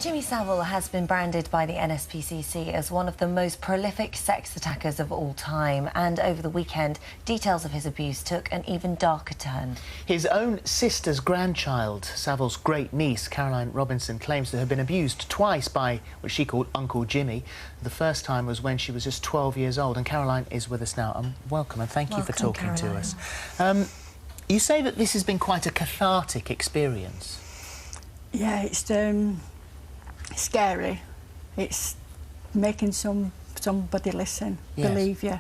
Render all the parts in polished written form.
Jimmy Savile has been branded by the NSPCC as one of the most prolific sex attackers of all time, and over the weekend, details of his abuse took an even darker turn. His own sister's grandchild, Savile's great niece, Caroline Robinson, claims to have been abused twice by what she called Uncle Jimmy. The first time was when she was just 12 years old, and Caroline is with us now. Welcome, and thank you for talking to us. You say that this has been quite a cathartic experience. Yeah, it's scary. It's making somebody listen, yes. Believe you.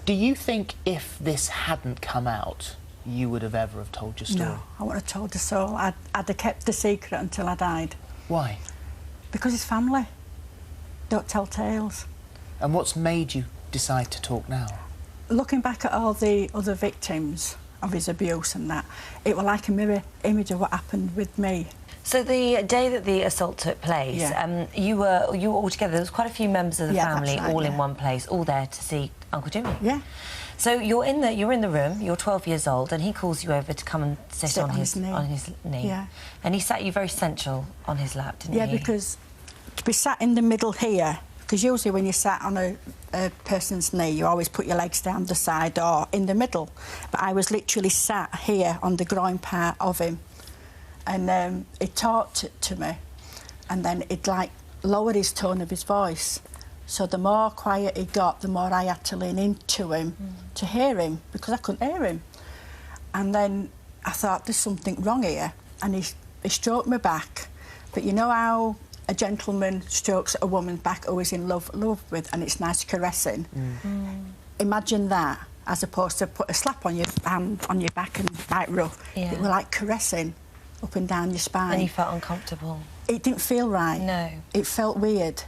Do you think if this hadn't come out, you would have ever have told your story? No, I wouldn't have told the soul. I'd have kept the secret until I died. Why? Because it's family. Don't tell tales. And what's made you decide to talk now? Looking back at all the other victims of his abuse and that, it was like a mirror image of what happened with me. So the day that the assault took place, yeah. You were all together. There was quite a few members of the family, right, all in one place, all there to see Uncle Jimmy. Yeah. So you're in the room. You're 12 years old, and he calls you over to come and sit on his knee. Yeah. And he sat you very central on his lap, didn't he? Yeah, because to be sat in the middle here, because usually when you sat on a person's knee, you always put your legs down the side or in the middle. But I was literally sat here on the groin part of him. And he talked to me, and then he'd like lower his tone of his voice. So the more quiet he got, the more I had to lean into him to hear him, because I couldn't hear him. And then I thought, there's something wrong here. And he stroked my back. But you know how a gentleman strokes a woman's back who is in love with, and it's nice caressing? Imagine that, as opposed to put a slap on your hand, on your back and quite rough. Yeah. It was like caressing up and down your spine. And you felt uncomfortable? It didn't feel right. No. It felt weird.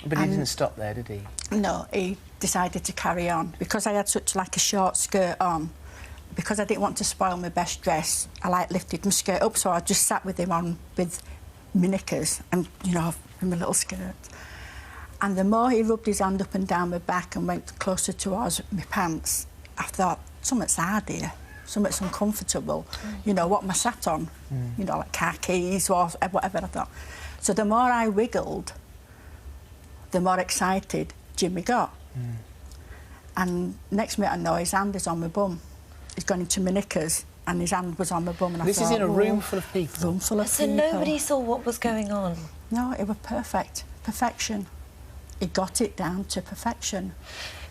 But he didn't stop there, did he? No, he decided to carry on. Because I had such like a short skirt on, because I didn't want to spoil my best dress, I like lifted my skirt up, so I just sat with him on with my knickers and, you know, my little skirt. And the more he rubbed his hand up and down my back and went closer towards my pants, I thought, something's hard here. Something's uncomfortable. You know, what am I sat on? You know, like khakis or whatever, I thought. So the more I wiggled, the more excited Jimmy got. And next minute I know his hand is on my bum. He's gone into my knickers and his hand was on my bum, and this is in a room full of people? Room full of people. So nobody saw what was going on? No, it was perfect. Perfection. He got it down to perfection.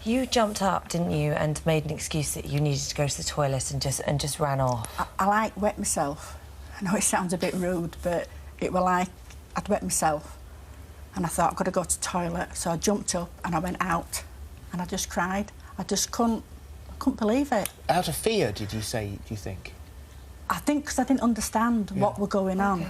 You jumped up, didn't you, and made an excuse that you needed to go to the toilet and just ran off. I like wet myself. I know it sounds a bit rude, but it was like I'd wet myself. And I thought, I've got to go to the toilet. So I jumped up and I went out and I just cried. I just couldn't believe it. Out of fear, did you say, do you think? I think because I didn't understand what was going on.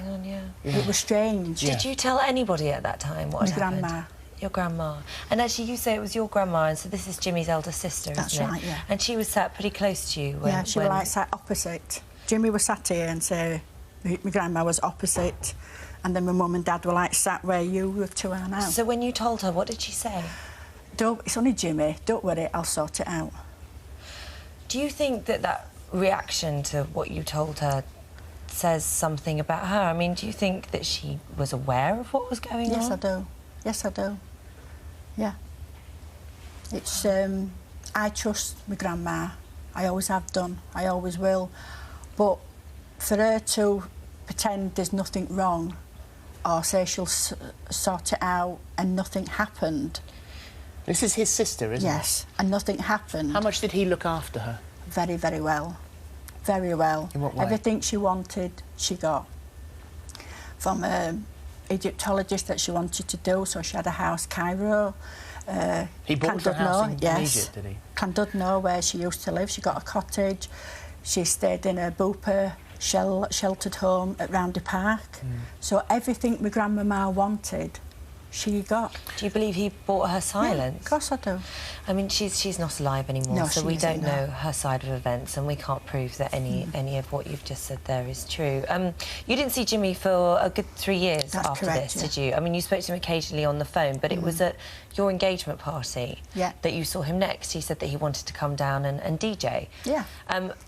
It was strange. Did you tell anybody at that time what had happened? My grandma. Your grandma. And actually, you say it was your grandma, and so this is Jimmy's elder sister, isn't it? That's right, yeah. And she was sat pretty close to you when... Yeah, she was like sat opposite. Jimmy was sat here, and so my grandma was opposite, and then my mum and dad were like sat where you were two are now. So when you told her, what did she say? It's only Jimmy. Don't worry, I'll sort it out. Do you think that reaction to what you told her says something about her? I mean, do you think that she was aware of what was going on? Yes, I do. Yes, I do. Yeah. It's, I trust my grandma. I always have done. I always will. But for her to pretend there's nothing wrong or say she'll sort it out and nothing happened... This is his sister, isn't it? Yes, and nothing happened. How much did he look after her? Very, very well. Very well. In what way? Everything she wanted, she got. From Egyptologist that she wanted to do, so she had a house, Cairo. He bought a house in Egypt, did he? Llandudno, where she used to live. She got a cottage. She stayed in a Bupa sheltered home at Roundy Park. So everything my grandmama wanted, she got. Do you believe he bought her silence? Yeah, of course I do. I mean, she's not alive anymore, no, so we don't know her side of events, and we can't prove that any of what you've just said there is true. You didn't see Jimmy for a good 3 years after this, did you? I mean, you spoke to him occasionally on the phone, but it was at your engagement party that you saw him next. He said that he wanted to come down and DJ. Yeah.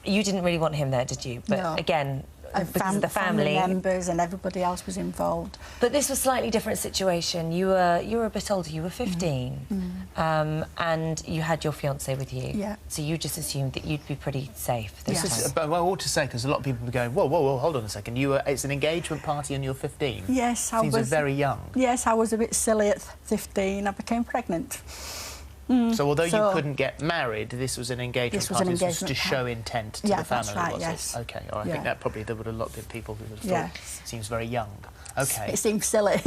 You didn't really want him there, did you? But no. Again, because of the family members and everybody else was involved. But this was a slightly different situation. You were a bit older. You were 15, and you had your fiancé with you. Yeah. So you just assumed that you'd be pretty safe this time. But I ought to say, because a lot of people were going, whoa, whoa, whoa, hold on a second. It's an engagement party and you're 15. Yes, I was. Seems very young. Yes, I was a bit silly at 15. I became pregnant. So although you couldn't get married, this was an engagement party. This was to show intent to the family, that's right, was yes. it? OK, I think that probably there would have a lot of people who would have thought seems very young. OK. It seems silly,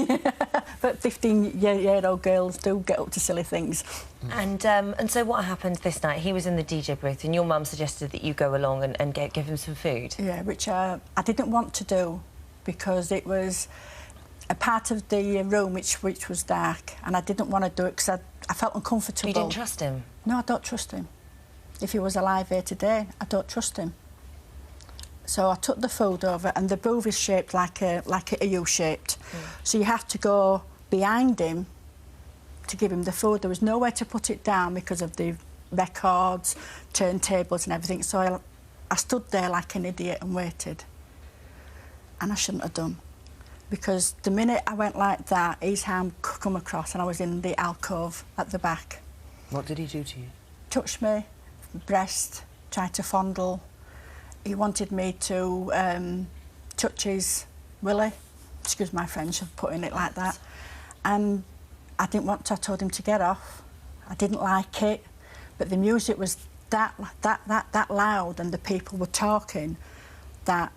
but 15-year-old girls do get up to silly things. And so what happened this night? He was in the DJ booth and your mum suggested that you go along and give him some food. Yeah, which I didn't want to do because it was a part of the room which was dark, and I didn't want to do it because I felt uncomfortable. You didn't trust him? No, I don't trust him. If he was alive here today, I don't trust him. So I took the food over, and the booth is shaped like a U-shaped. So you have to go behind him to give him the food. There was nowhere to put it down because of the records, turntables and everything. So I stood there like an idiot and waited. And I shouldn't have done. Because the minute I went like that, his hand come across and I was in the alcove at the back. What did he do to you? Touched me, breast, tried to fondle. He wanted me to touch his willy. Excuse my French for putting it like that. And I didn't want to. I told him to get off. I didn't like it, but the music was that loud and the people were talking that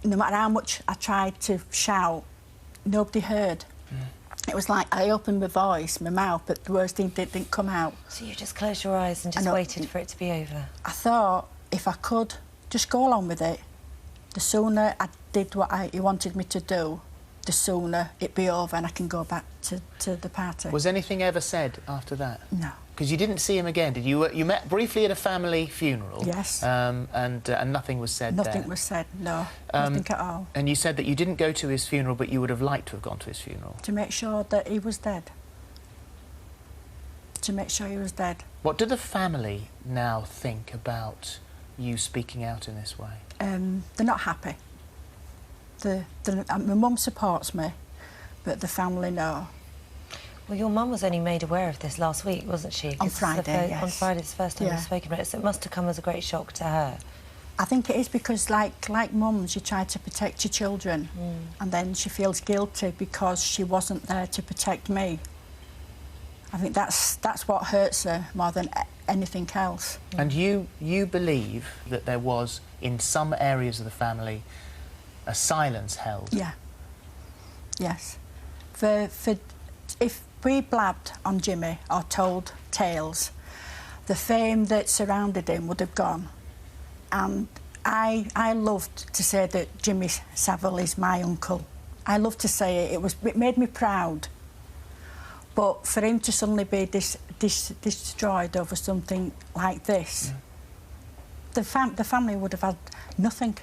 no matter how much I tried to shout, nobody heard. It was like I opened my voice, my mouth, but the words didn't come out. So you just closed your eyes and just waited for it to be over? I thought if I could just go along with it, the sooner I did what he wanted me to do, the sooner it'd be over and I can go back to the party. Was anything ever said after that? No. Because you didn't see him again, did you? You met briefly at a family funeral. Yes. And nothing was said there. Nothing was said, no. Nothing at all. And you said that you didn't go to his funeral, but you would have liked to have gone to his funeral. To make sure that he was dead. To make sure he was dead. What do the family now think about you speaking out in this way? They're not happy. My mum supports me, but the family no. Well, your mum was only made aware of this last week, wasn't she? On Friday, yes. On Friday, it's the first time you've spoken about it, so it must have come as a great shock to her. I think it is because, like mums, you try to protect your children, and then she feels guilty because she wasn't there to protect me. I think that's what hurts her more than anything else. And you believe that there was, in some areas of the family, a silence held? Yeah. Yes. If we blabbed on Jimmy or told tales, the fame that surrounded him would have gone. And I loved to say that Jimmy Savile is my uncle. I loved to say it. It made me proud. But for him to suddenly be destroyed over something like this, the family would have had nothing.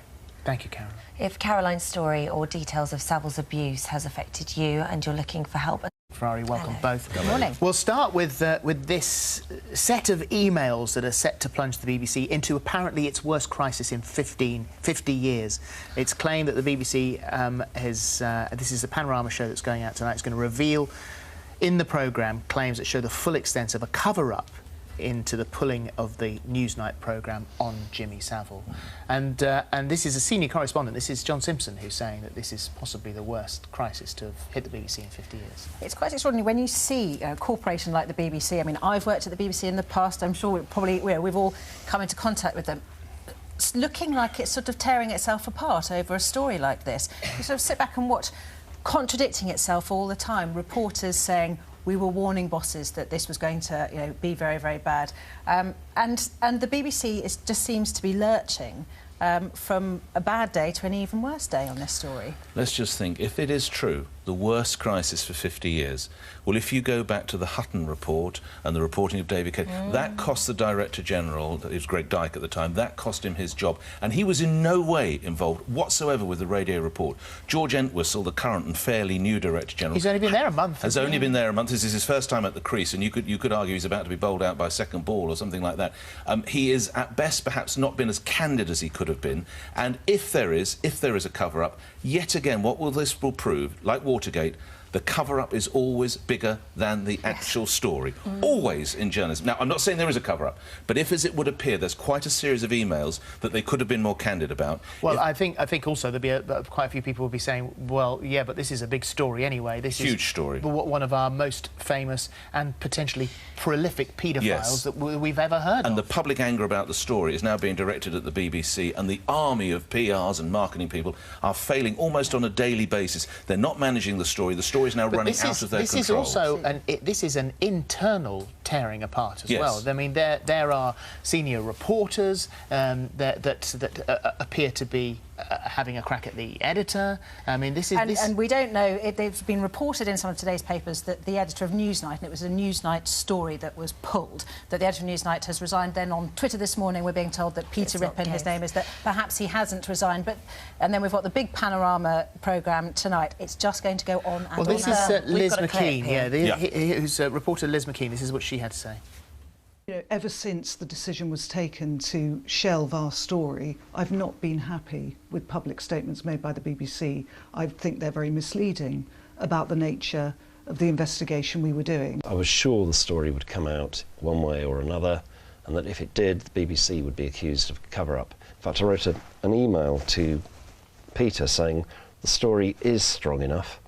Thank you, Caroline. If Caroline's story or details of Savile's abuse has affected you and you're looking for help... Ferrari, welcome both. Good morning. We'll start with this set of emails that are set to plunge the BBC into apparently its worst crisis in 50 years. It's claimed that the BBC this is the Panorama show that's going out tonight. It's going to reveal in the programme claims that show the full extent of a cover-up into the pulling of the Newsnight programme on Jimmy Savile. And this is a senior correspondent, this is John Simpson, who's saying that this is possibly the worst crisis to have hit the BBC in 50 years. It's quite extraordinary when you see a corporation like the BBC. I mean, I've worked at the BBC in the past. I'm sure we've all come into contact with them. It's looking like it's sort of tearing itself apart over a story like this. You sort of sit back and watch, contradicting itself all the time. Reporters saying, we were warning bosses that this was going to, be very, very bad. And the BBC just seems to be lurching from a bad day to an even worse day on this story. Let's just think, if it is true, the worst crisis for 50 years, well, if you go back to the Hutton report and the reporting of David Cade, that cost the Director-General, it was Greg Dyke at the time, that cost him his job, and he was in no way involved whatsoever with the radio report. George Entwistle, the current and fairly new Director-General... He's only been there a month. Has only been there a month. This is his first time at the crease, and you could argue he's about to be bowled out by second ball or something like that. He is, at best, perhaps not been as candid as he could have been. And if there is a cover-up, yet again, what will this prove? Like Watergate, the cover-up is always bigger than the actual story. Always in journalism. Now, I'm not saying there is a cover-up, but if, as it would appear, there's quite a series of emails that they could have been more candid about. Well, I think also there'll be quite a few people will be saying, well, yeah, but this is a big story anyway. This is huge story. One of our most famous and potentially prolific paedophiles that we've ever heard of. And the public anger about the story is now being directed at the BBC, and the army of PRs and marketing people are failing almost on a daily basis. They're not managing the story. The story is now running out of their control. This is also this is an internal tearing apart as well. I mean, there are senior reporters that appear to be having a crack at the editor. I mean, and we don't know. They've been reported in some of today's papers that the editor of Newsnight, and it was a Newsnight story that was pulled, that the editor of Newsnight has resigned. Then on Twitter this morning, we're being told that Peter Rippin, his name is, that perhaps he hasn't resigned. And then we've got the big Panorama programme tonight. It's just going to go on and on. Well, this is Liz McKean, who's reporter Liz McKean. This is what she had to say. You know, ever since the decision was taken to shelve our story, I've not been happy with public statements made by the BBC. I think they're very misleading about the nature of the investigation we were doing. I was sure the story would come out one way or another, and that if it did, the BBC would be accused of cover-up. In fact, I wrote an email to Peter saying the story is strong enough,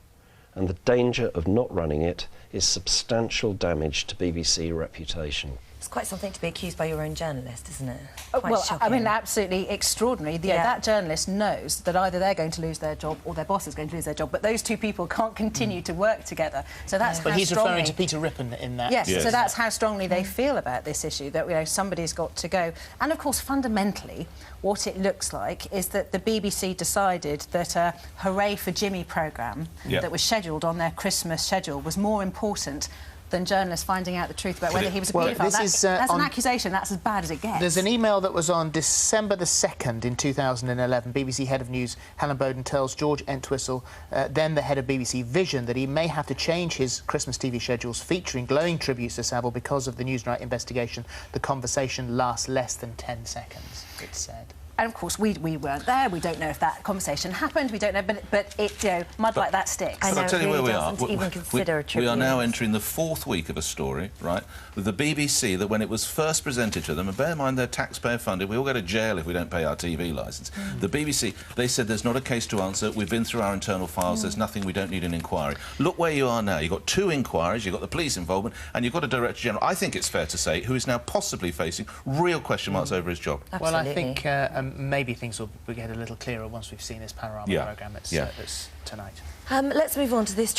and the danger of not running it is substantial damage to BBC reputation. It's quite something to be accused by your own journalist, isn't it? Well, shocking. I mean, absolutely extraordinary. That journalist knows that either they're going to lose their job or their boss is going to lose their job, but those two people can't continue to work together. So that's But he's referring to Peter Rippin in that. Yes, so that's how strongly they feel about this issue, that, you know, somebody's got to go. And, of course, fundamentally, what it looks like is that the BBC decided that a Hooray for Jimmy programme that was scheduled on their Christmas schedule was more important than journalists finding out the truth about whether he was a paedophile. That's an accusation. That's as bad as it gets. There's an email that was on December the 2nd in 2011. BBC Head of News Helen Bowden tells George Entwistle, then the head of BBC Vision, that he may have to change his Christmas TV schedules featuring glowing tributes to Savile because of the Newsnight investigation. The conversation lasts less than 10 seconds, it said. And, of course, we weren't there. We don't know if that conversation happened. We don't know, but it, you know, mud like that sticks. I know, I'll tell you where we are. Even consider a tribute. We are now entering the 4th week of a story, right, with the BBC, that when it was first presented to them, and bear in mind they're taxpayer funded, we all go to jail if we don't pay our TV licence. The BBC, they said there's not a case to answer, we've been through our internal files, there's nothing, we don't need an inquiry. Look where you are now. You've got 2 inquiries, you've got the police involvement, and you've got a Director General, I think it's fair to say, who is now possibly facing real question marks over his job. Absolutely. Well, I think maybe things will get a little clearer once we've seen this Panorama programme that's tonight. Let's move on to this